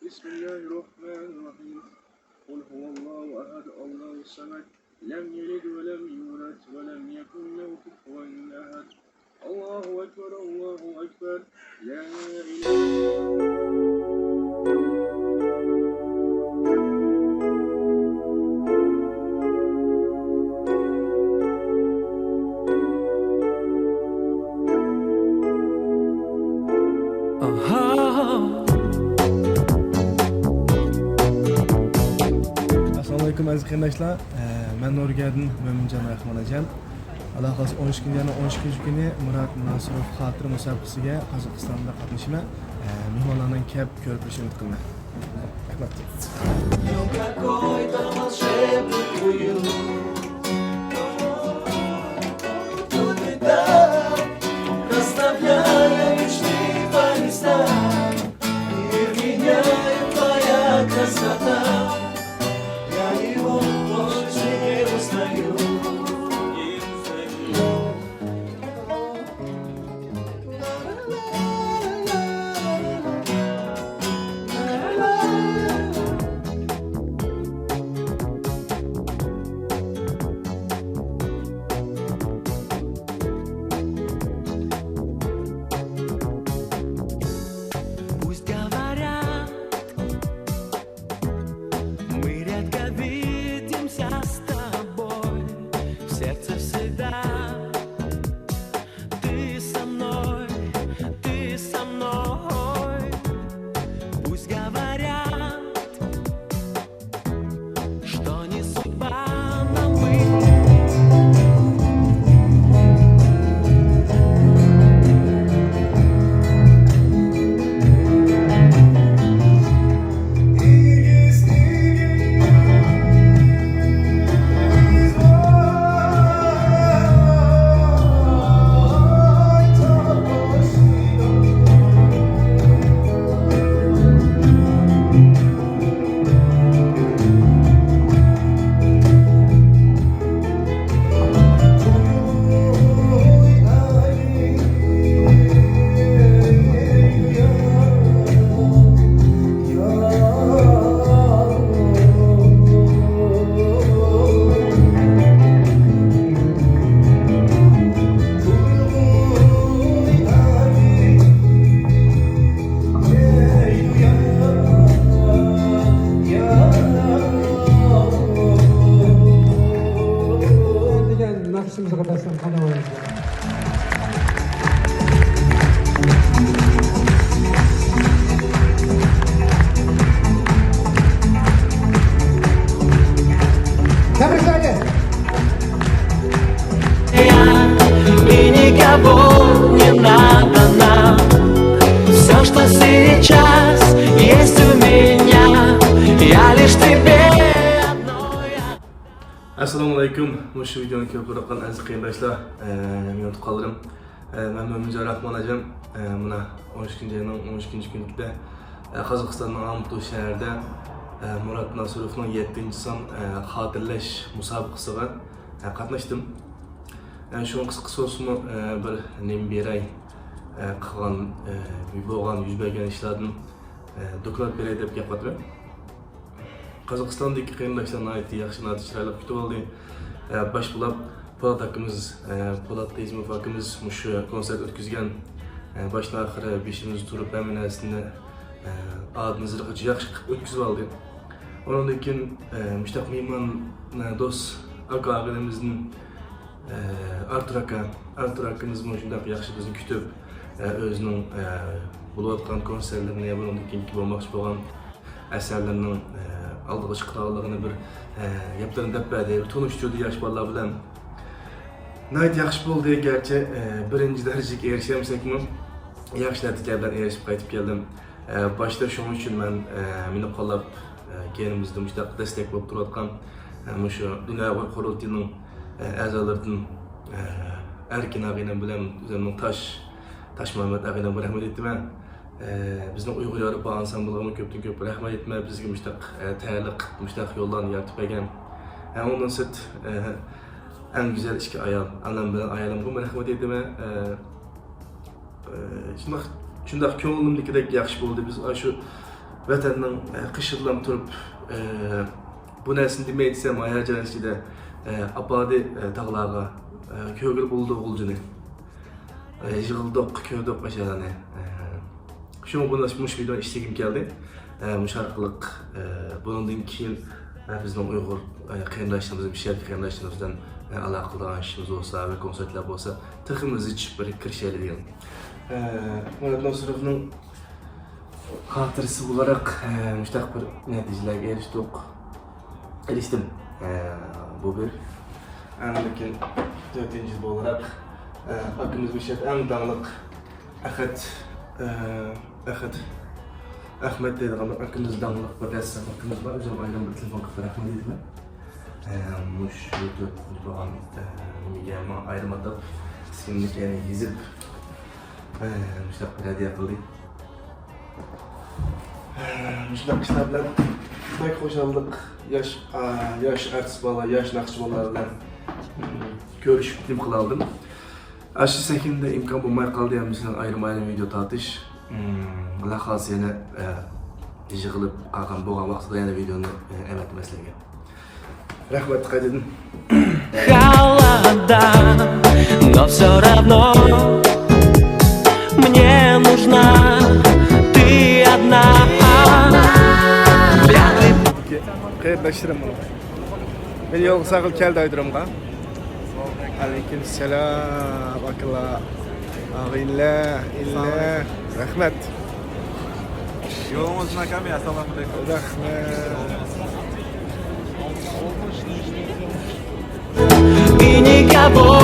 Bismillahirrahmanirrahim. Kul huvallahu ahad, Allahu samad, lam yelid ve lem yulad ve lem yekun lehu kufuven ahad. Allahu ekber, Allahu ekber. La ilahe. Assalamualaikum aziz qardoshlar. Men Nurgerdin Mo'minjon Rahmonajon. Alloh xohlasa 13 kuni Murat Nasirov xotira musobaqasiga Qozog'istonda qatnashaman. Mehmonlarning kep ko'rib turishini umid qilaman. Nafsimize basam qanamayız. Tebrikler. И никого не надо нам. Все, что сейчас есть у меня, я лишь тебе одной. Assalomu alaykum. Shu videoni ko'rib turgan aziz qardoshlar, men unutib qoldim. Men Mo'minjon Rahmonajon. Mana 13-oyning 13-kunlikda Qozog'istonning Almaty shahrida Murat Nasirovning 7-son xotirlash musobaqasiga qatnashdim. Şu qisqa so'zimni bir nemberay qilgan bo'lgan yuz bergan ishlardan doklad beray deb gapiryapman. Qozog'istondagi qarindoshlarni aytdi, yaxshi natijalar kutib oldi. Başbulab Polat akimiz, Polat Tezimov akimiz shu konsert o'tkazgan. Başdan axiri 5-imiz turib hammasini adınızı yaxshi qilib o'tkazib oldi. Ondan keyin Mushtaq Mehmon do'st aka-agimizning Artur akimiz shunday yaxshi bizni kutib, o'zining bo'layotgan konsertlarini ya bundan keyingi bo'lmoqchi bo'lgan asarlarning aldığı çıqırağılığını bir yaptığını dep berdi. Tanıştırdı yaş balalar bilen. Nayt yaxşı oldu gerçi birinci dereceye erişemsek mi? Yaxşı neticelerden erişip qaytib geldim. Başta şunun için ben meni qollab kendimizde müştaq destek bo'lib turayotgan şu Dünya Qurultayının a'zolaridan Erkin ağayla bilen üzerinden Taş Mehmet ağayla bir rahmet ettim. Bizning Uyg'ur Yoruba ansamblığına köp rahmet etme, bizga müştaq tayyorlik, müştaq yollarni yaratib bergan. Ondan sonra en güzel işki ayol, anam bilan ayolimga rahmet etdim. Shunday ko'nglimnikidek yaxshi bo'ldi. Biz shu vatanning qishillam turib bu narsani demay desam hayajon ichida apadi tog'larga ko'gil bo'ldi o'ljini yig'ildik ko'rdik mashalani shu videoni ishlagim keldi musharqliq bundan keyin bizning Uyg'ur qarindoshlarimiz sharq qarindoshlarımızdan aloqador ishimiz bo'lsa va konsertlar bo'lsa tig'imiz ichib bir kirishaylik degan Murat Nasirovning xotirasi olarak mushtaq bir natijalarga erishdim bu bir lekin 4-yil olarak akimiz Mishat eng danglik Ahmet deydigan akimiz danglik bir ressam akimiz var. O'zim aynan bir telefon qilib rahmat deyman. Mush YouTube bo'lgan nima ayrimada ismini yezib mushtaq bir hadiya qildik. Mushtaq ishlar bilan pek xo'shallik yosh artist bola, yosh naqshchi bolalar bilan ko'rishib kim qila oldim. Aşı sekinde imkan bulmaya kaldı yani bizden ayrım video tartış. Allah xalası yana yığılıp qalqan bo'lgan vaqtida yana videoni emet mesleğe. Rahmat qaydedin. Холода, но все равно мне нужна ты одна. Qaydashtirim bunu. Ben yol sağıl keldi aydıramga. Aleyküm selam. Bakla. Ağilla, rahmat. Yolumuz nakam ya, assalomu alaykum. Rahmat. И никого